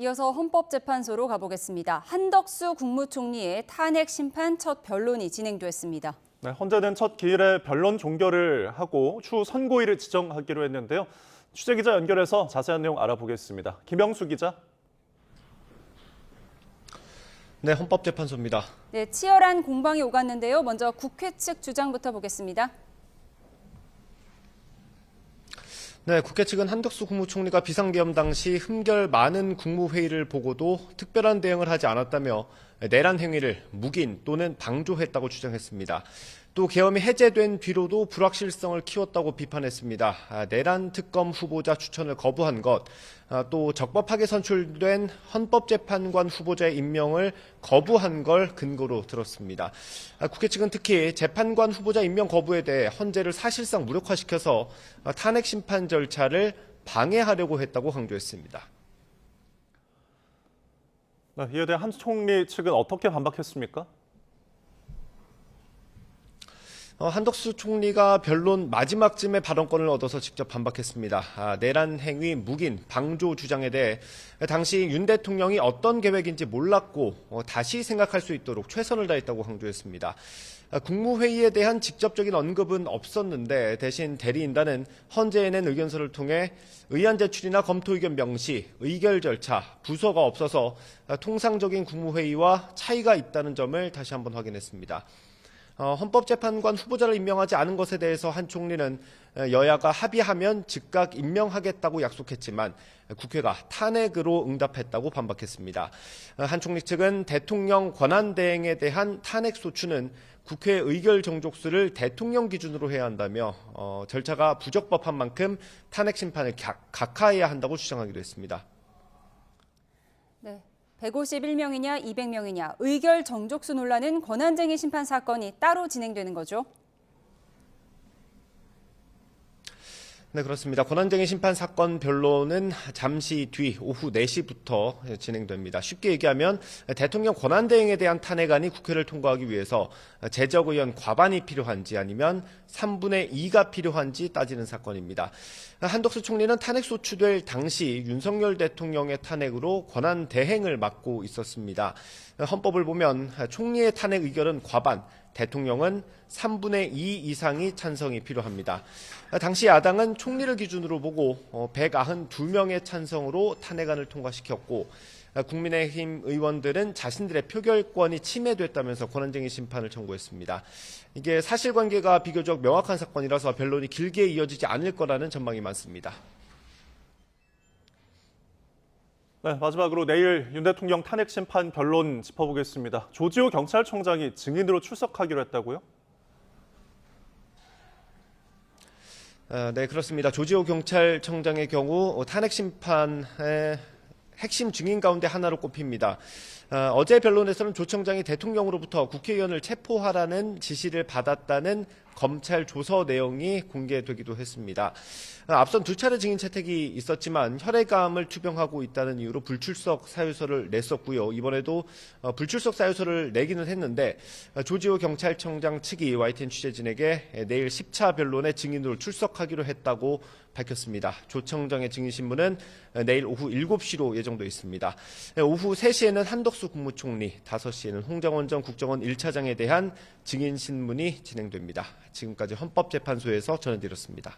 이어서 헌법재판소로 가보겠습니다. 한덕수 국무총리의 탄핵 심판 첫 변론이 진행됐습니다. 네, 헌재는 첫 기일에 변론 종결을 하고 추후 선고일을 지정하기로 했는데요. 취재기자 연결해서 자세한 내용 알아보겠습니다. 김영수 기자. 네, 헌법재판소입니다. 네, 치열한 공방이 오갔는데요. 먼저 국회 측 주장부터 보겠습니다. 네, 국회 측은 한덕수 국무총리가 비상계엄 당시 흠결 많은 국무회의를 보고도 특별한 대응을 하지 않았다며 내란 행위를 묵인 또는 방조했다고 주장했습니다. 또 계엄이 해제된 뒤로도 불확실성을 키웠다고 비판했습니다. 내란 특검 후보자 추천을 거부한 것, 또 적법하게 선출된 헌법재판관 후보자의 임명을 거부한 걸 근거로 들었습니다. 국회 측은 특히 재판관 후보자 임명 거부에 대해 헌재를 사실상 무력화시켜서 탄핵 심판 절차를 방해하려고 했다고 강조했습니다. 네, 이에 대해 한 총리 측은 어떻게 반박했습니까? 한덕수 총리가 변론 마지막쯤에 발언권을 얻어서 직접 반박했습니다. 내란 행위 묵인, 방조 주장에 대해 당시 윤 대통령이 어떤 계획인지 몰랐고 다시 생각할 수 있도록 최선을 다했다고 강조했습니다. 국무회의에 대한 직접적인 언급은 없었는데 대신 대리인단은 헌재에 낸 의견서를 통해 의안 제출이나 검토 의견 명시, 의결 절차, 부서가 없어서 통상적인 국무회의와 차이가 있다는 점을 다시 한번 확인했습니다. 헌법재판관 후보자를 임명하지 않은 것에 대해서 한 총리는 여야가 합의하면 즉각 임명하겠다고 약속했지만 국회가 탄핵으로 응답했다고 반박했습니다. 한 총리 측은 대통령 권한대행에 대한 탄핵 소추는 국회 의결 정족수를 대통령 기준으로 해야 한다며 절차가 부적법한 만큼 탄핵 심판을 각하해야 한다고 주장하기도 했습니다. 네. 151명이냐 200명이냐 의결 정족수 논란은 권한쟁의 심판 사건이 따로 진행되는 거죠? 네, 그렇습니다. 권한쟁의 심판 사건 변론은 잠시 뒤 오후 4시부터 진행됩니다. 쉽게 얘기하면 대통령 권한대행에 대한 탄핵안이 국회를 통과하기 위해서 재적의원 과반이 필요한지 아니면 3분의 2가 필요한지 따지는 사건입니다. 한덕수 총리는 탄핵 소추될 당시 윤석열 대통령의 탄핵으로 권한대행을 맡고 있었습니다. 헌법을 보면 총리의 탄핵 의결은 과반, 대통령은 3분의 2 이상이 찬성이 필요합니다. 당시 야당은 총리를 기준으로 보고 192명의 찬성으로 탄핵안을 통과시켰고 국민의힘 의원들은 자신들의 표결권이 침해됐다면서 권한쟁의 심판을 청구했습니다. 이게 사실관계가 비교적 명확한 사건이라서 변론이 길게 이어지지 않을 거라는 전망이 많습니다. 네, 마지막으로 내일 윤 대통령 탄핵 심판 변론 짚어보겠습니다. 조지호 경찰청장이 증인으로 출석하기로 했다고요? 네, 그렇습니다. 조지호 경찰청장의 경우 탄핵 심판의 핵심 증인 가운데 하나로 꼽힙니다. 어제 변론에서는 조 청장이 대통령으로부터 국회의원을 체포하라는 지시를 받았다는 검찰 조서 내용이 공개되기도 했습니다. 앞선 2차례 증인 채택이 있었지만 혈액암을 투병하고 있다는 이유로 불출석 사유서를 냈었고요. 이번에도 불출석 사유서를 내기는 했는데 조지호 경찰청장 측이 YTN 취재진에게 내일 10차 변론에 증인으로 출석하기로 했다고 밝혔습니다. 조 청장의 증인 신문은 내일 오후 7시로 예정돼 있습니다. 오후 3시에는 한덕수 국무총리, 5시에는 홍정원 전 국정원 1차장에 대한 증인 신문이 진행됩니다. 지금까지 헌법재판소에서 전해드렸습니다.